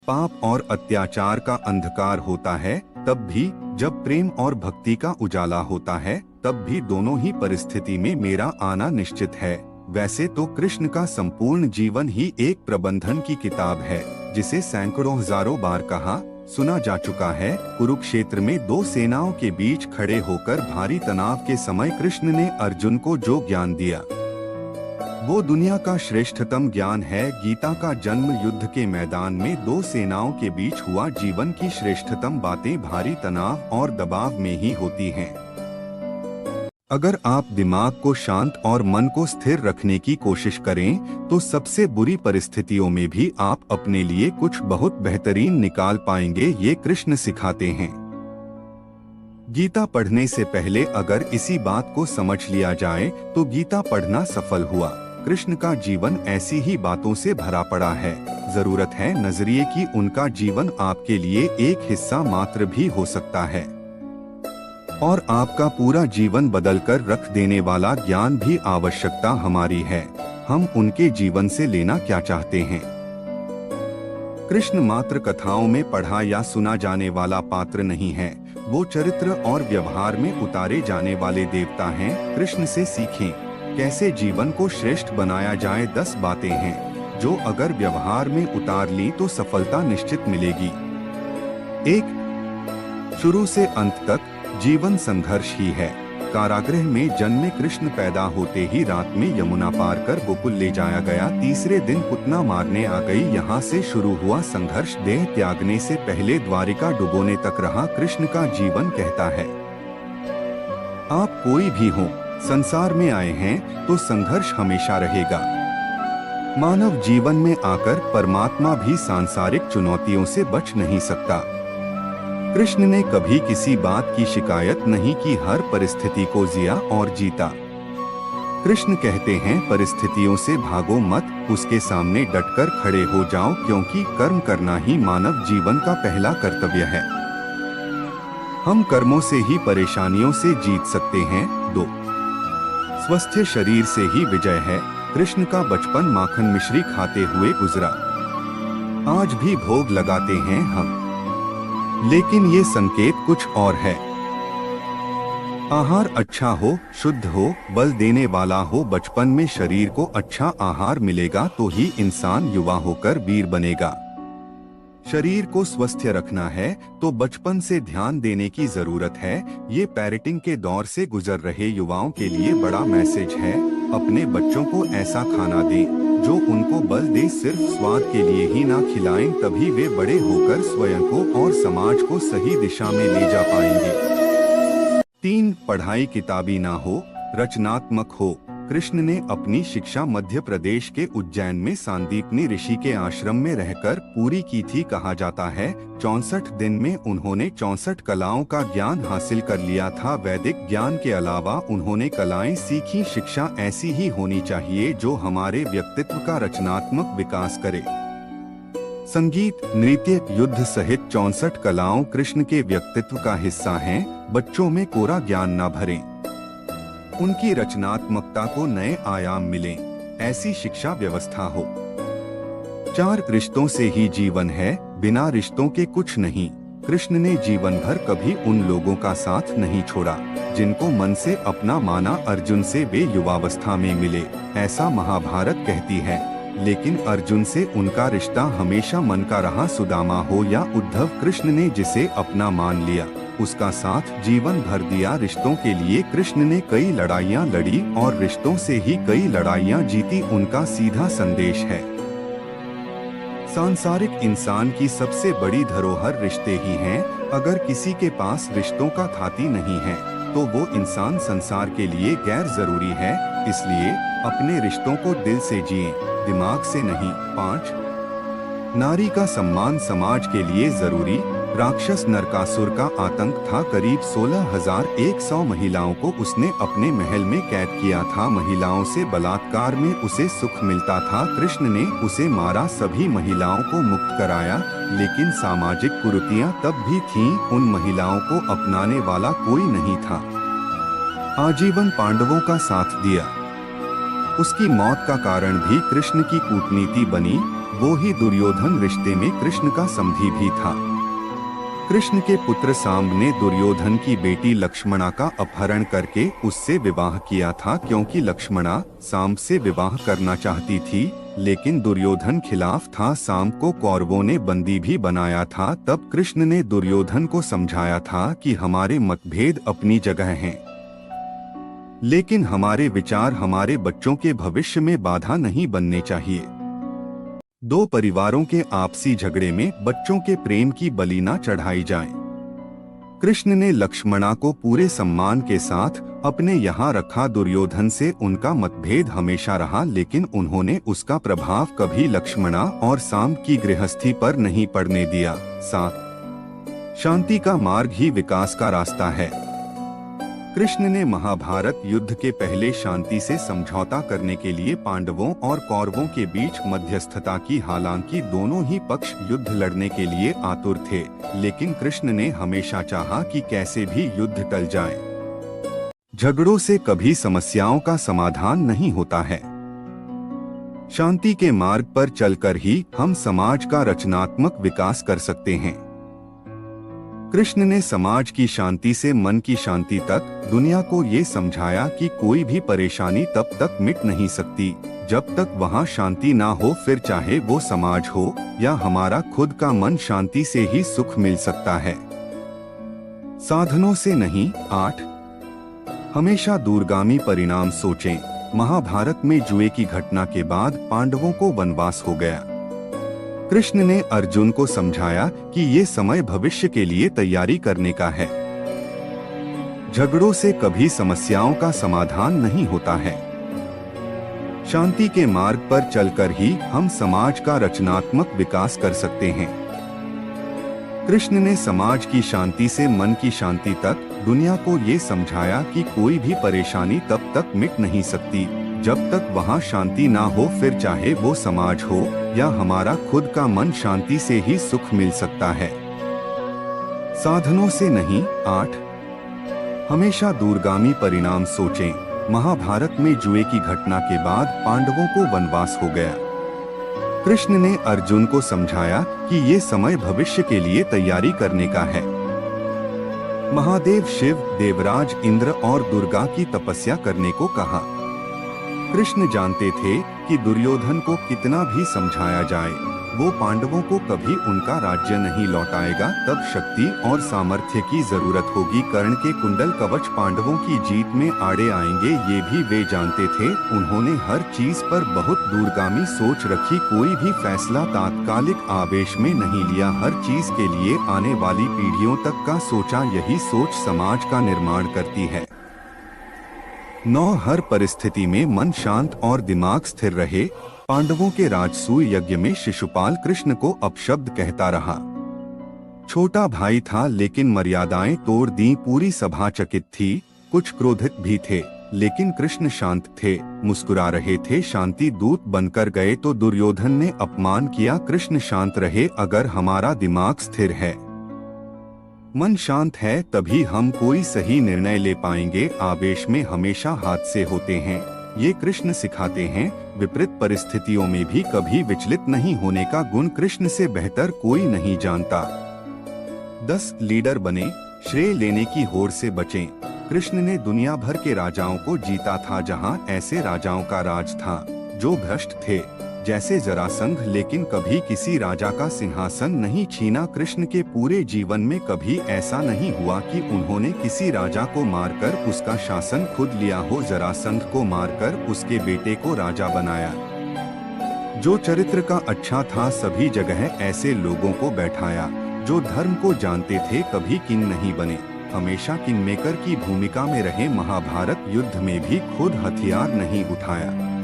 पाप और अत्याचार का अंधकार होता है, तब भी जब प्रेम और भक्ति का उजाला होता है, तब भी दोनों ही परिस्थिति में मेरा आना निश्चित है। वैसे तो कृष्ण का संपूर्ण जीवन ही एक प्रबंधन की किताब है, जिसे सैकड़ों हजारों बार कहा सुना जा चुका है। कुरुक्षेत्र में दो सेनाओं के बीच खड़े होकर भारी तनाव के समय कृष्ण ने अर्जुन को जो ज्ञान दिया, वो दुनिया का श्रेष्ठतम ज्ञान है। गीता का जन्म युद्ध के मैदान में दो सेनाओं के बीच हुआ। जीवन की श्रेष्ठतम बातें भारी तनाव और दबाव में ही होती हैं। अगर आप दिमाग को शांत और मन को स्थिर रखने की कोशिश करें, तो सबसे बुरी परिस्थितियों में भी आप अपने लिए कुछ बहुत बेहतरीन निकाल पाएंगे। ये कृष्ण सिखाते हैं। गीता पढ़ने से पहले अगर इसी बात को समझ लिया जाए, तो गीता पढ़ना सफल हुआ। कृष्ण का जीवन ऐसी ही बातों से भरा पड़ा है। जरूरत है नजरिए की। उनका जीवन आपके लिए एक हिस्सा मात्र भी हो सकता है, और आपका पूरा जीवन बदलकर रख देने वाला ज्ञान भी। आवश्यकता हमारी है, हम उनके जीवन से लेना क्या चाहते हैं। कृष्ण मात्र कथाओं में पढ़ा या सुना जाने वाला पात्र नहीं है, वो चरित्र और व्यवहार में उतारे जाने वाले देवता हैं। कृष्ण से सीखें कैसे जीवन को श्रेष्ठ बनाया जाए। 10 बातें हैं जो अगर व्यवहार में उतार ली तो सफलता निश्चित मिलेगी। 1. शुरू से अंत तक जीवन संघर्ष ही है। कारागृह में जन्मे कृष्ण पैदा होते ही रात में यमुना पार कर गोकुल ले जाया गया। तीसरे दिन पुतना मारने आ गई। यहाँ से शुरू हुआ संघर्ष। देह त्यागने से पहले द्वारिका डुबोने तक रहा। कृष्ण का जीवन कहता है, आप कोई भी हो, संसार में आए हैं तो संघर्ष हमेशा रहेगा। मानव जीवन में आकर परमात्मा भी सांसारिक चुनौतियों से बच नहीं सकता। कृष्ण ने कभी किसी बात की शिकायत नहीं की, हर परिस्थिति को जिया और जीता। कृष्ण कहते हैं, परिस्थितियों से भागो मत, उसके सामने डटकर खड़े हो जाओ, क्योंकि कर्म करना ही मानव जीवन का पहला कर्तव्य है। हम कर्मों से ही परेशानियों से जीत सकते हैं। 2. स्वस्थ शरीर से ही विजय है। कृष्ण का बचपन माखन मिश्री खाते हुए गुजरा। आज भी भोग लगाते हैं हम, लेकिन ये संकेत कुछ और है। आहार अच्छा हो, शुद्ध हो, बल देने वाला हो। बचपन में शरीर को अच्छा आहार मिलेगा तो ही इंसान युवा होकर वीर बनेगा। शरीर को स्वस्थ रखना है तो बचपन से ध्यान देने की जरूरत है। ये पेरेंटिंग के दौर से गुजर रहे युवाओं के लिए बड़ा मैसेज है। अपने बच्चों को ऐसा खाना दें जो उनको बल दे। सिर्फ स्वाद के लिए ही ना खिलाएं, तभी वे बड़े होकर स्वयं को और समाज को सही दिशा में ले जा पाएंगे। 3. पढ़ाई किताबी ना हो, रचनात्मक हो। कृष्ण ने अपनी शिक्षा मध्य प्रदेश के उज्जैन में सांदीपनी ऋषि के आश्रम में रहकर पूरी की थी। कहा जाता है 64 दिन में उन्होंने 64 कलाओं का ज्ञान हासिल कर लिया था। वैदिक ज्ञान के अलावा उन्होंने कलाएं सीखी। शिक्षा ऐसी ही होनी चाहिए जो हमारे व्यक्तित्व का रचनात्मक विकास करे। संगीत, नृत्य, युद्ध सहित 64 कलाओं कृष्ण के व्यक्तित्व का हिस्सा हैं। बच्चों में कोरा ज्ञान न भरें, उनकी रचनात्मकता को नए आयाम मिले, ऐसी शिक्षा व्यवस्था हो। 4. रिश्तों से ही जीवन है, बिना रिश्तों के कुछ नहीं। कृष्ण ने जीवन भर कभी उन लोगों का साथ नहीं छोड़ा जिनको मन से अपना माना। अर्जुन से वे युवावस्था में मिले, ऐसा महाभारत कहती है, लेकिन अर्जुन से उनका रिश्ता हमेशा मन का रहा। सुदामा हो या उद्धव, कृष्ण ने जिसे अपना मान लिया उसका साथ जीवन भर दिया। रिश्तों के लिए कृष्ण ने कई लड़ाइयाँ लड़ी और रिश्तों से ही कई लड़ाइयाँ जीती। उनका सीधा संदेश है, सांसारिक इंसान की सबसे बड़ी धरोहर रिश्ते ही हैं। अगर किसी के पास रिश्तों का थाती नहीं है तो वो इंसान संसार के लिए गैर जरूरी है। इसलिए अपने रिश्तों को दिल से जिएं, दिमाग से नहीं। 5. नारी का सम्मान समाज के लिए जरूरी। राक्षस नरकासुर का आतंक था। करीब 16,100 महिलाओं को उसने अपने महल में कैद किया था। महिलाओं से बलात्कार में उसे सुख मिलता था। कृष्ण ने उसे मारा, सभी महिलाओं को मुक्त कराया, लेकिन सामाजिक कुरीतियां तब भी थीं। उन महिलाओं को अपनाने वाला कोई नहीं था। आजीवन पांडवों का साथ दिया। उसकी मौत का कारण भी कृष्ण की कूटनीति बनी। वो ही दुर्योधन रिश्ते में कृष्ण का समधी भी था। कृष्ण के पुत्र सांब ने दुर्योधन की बेटी लक्ष्मणा का अपहरण करके उससे विवाह किया था, क्योंकि लक्ष्मणा सांब से विवाह करना चाहती थी, लेकिन दुर्योधन खिलाफ था। सांब को कौरवों ने बंदी भी बनाया था। तब कृष्ण ने दुर्योधन को समझाया था कि हमारे मतभेद अपनी जगह हैं, लेकिन हमारे विचार हमारे बच्चों के भविष्य में बाधा नहीं बनने चाहिए। दो परिवारों के आपसी झगड़े में बच्चों के प्रेम की बलि न चढ़ाई जाए। कृष्ण ने लक्ष्मणा को पूरे सम्मान के साथ अपने यहाँ रखा। दुर्योधन से उनका मतभेद हमेशा रहा, लेकिन उन्होंने उसका प्रभाव कभी लक्ष्मणा और सांब की गृहस्थी पर नहीं पड़ने दिया। शांति का मार्ग ही विकास का रास्ता है। कृष्ण ने महाभारत युद्ध के पहले शांति से समझौता करने के लिए पांडवों और कौरवों के बीच मध्यस्थता की। हालांकि दोनों ही पक्ष युद्ध लड़ने के लिए आतुर थे, लेकिन कृष्ण ने हमेशा चाहा कि कैसे भी युद्ध टल जाए। झगड़ों से कभी समस्याओं का समाधान नहीं होता है। शांति के मार्ग पर चलकर ही हम समाज का रचनात्मक विकास कर सकते हैं। कृष्ण ने समाज की शांति से मन की शांति तक दुनिया को ये समझाया कि कोई भी परेशानी तब तक मिट नहीं सकती जब तक वहाँ शांति ना हो। फिर चाहे वो समाज हो या हमारा खुद का मन, शांति से ही सुख मिल सकता है, साधनों से नहीं। 8 हमेशा दूरगामी परिणाम सोचें। महाभारत में जुए की घटना के बाद पांडवों को वनवास हो गया। कृष्ण ने अर्जुन को समझाया कि ये समय भविष्य के लिए तैयारी करने का है। झगड़ों से कभी समस्याओं का समाधान नहीं होता है। शांति के मार्ग पर चलकर ही हम समाज का रचनात्मक विकास कर सकते हैं। कृष्ण ने समाज की शांति से मन की शांति तक दुनिया को ये समझाया कि कोई भी परेशानी तब तक मिट नहीं सकती जब तक वहाँ शांति ना हो। फिर चाहे वो समाज हो या हमारा खुद का मन, शांति से ही सुख मिल सकता है, साधनों से नहीं। 8 हमेशा दूरगामी परिणाम सोचें। महाभारत में जुए की घटना के बाद पांडवों को वनवास हो गया। कृष्ण ने अर्जुन को समझाया कि ये समय भविष्य के लिए तैयारी करने का है। महादेव शिव, देवराज इंद्र और दुर्गा की तपस्या करने को कहा। कृष्ण जानते थे कि दुर्योधन को कितना भी समझाया जाए, वो पांडवों को कभी उनका राज्य नहीं लौटाएगा। तब शक्ति और सामर्थ्य की जरूरत होगी। कर्ण के कुंडल कवच पांडवों की जीत में आड़े आएंगे, ये भी वे जानते थे। उन्होंने हर चीज पर बहुत दूरगामी सोच रखी। कोई भी फैसला तात्कालिक आवेश में नहीं लिया, हर चीज के लिए आने वाली पीढ़ियों तक का सोचा। यही सोच समाज का निर्माण करती है। 9 हर परिस्थिति में मन शांत और दिमाग स्थिर रहे। पांडवों के राजसूय यज्ञ में शिशुपाल कृष्ण को अपशब्द कहता रहा। छोटा भाई था, लेकिन मर्यादाएं तोड़ दी। पूरी सभा चकित थी, कुछ क्रोधित भी थे, लेकिन कृष्ण शांत थे, मुस्कुरा रहे थे। शांति दूत बनकर गए तो दुर्योधन ने अपमान किया। कृष्ण शांत रहे। अगर हमारा दिमाग स्थिर है, मन शांत है, तभी हम कोई सही निर्णय ले पाएंगे। आवेश में हमेशा हादसे होते हैं, ये कृष्ण सिखाते हैं। विपरीत परिस्थितियों में भी कभी विचलित नहीं होने का गुण कृष्ण से बेहतर कोई नहीं जानता। 10 लीडर बने, श्रेय लेने की होड़ से बचें। कृष्ण ने दुनिया भर के राजाओं को जीता था, जहां ऐसे राजाओं का राज था जो भ्रष्ट थे, जैसे जरासंध, लेकिन कभी किसी राजा का सिंहासन नहीं छीना। कृष्ण के पूरे जीवन में कभी ऐसा नहीं हुआ कि उन्होंने किसी राजा को मारकर उसका शासन खुद लिया हो। जरासंध को मारकर उसके बेटे को राजा बनाया। जो चरित्र का अच्छा था, सभी जगह ऐसे लोगों को बैठाया जो धर्म को जानते थे, कभी किंग नहीं बने, हमेशा किंग मेकर की भूमिका में रहे। महाभारत युद्ध में भी खुद हथियार नहीं उठाया।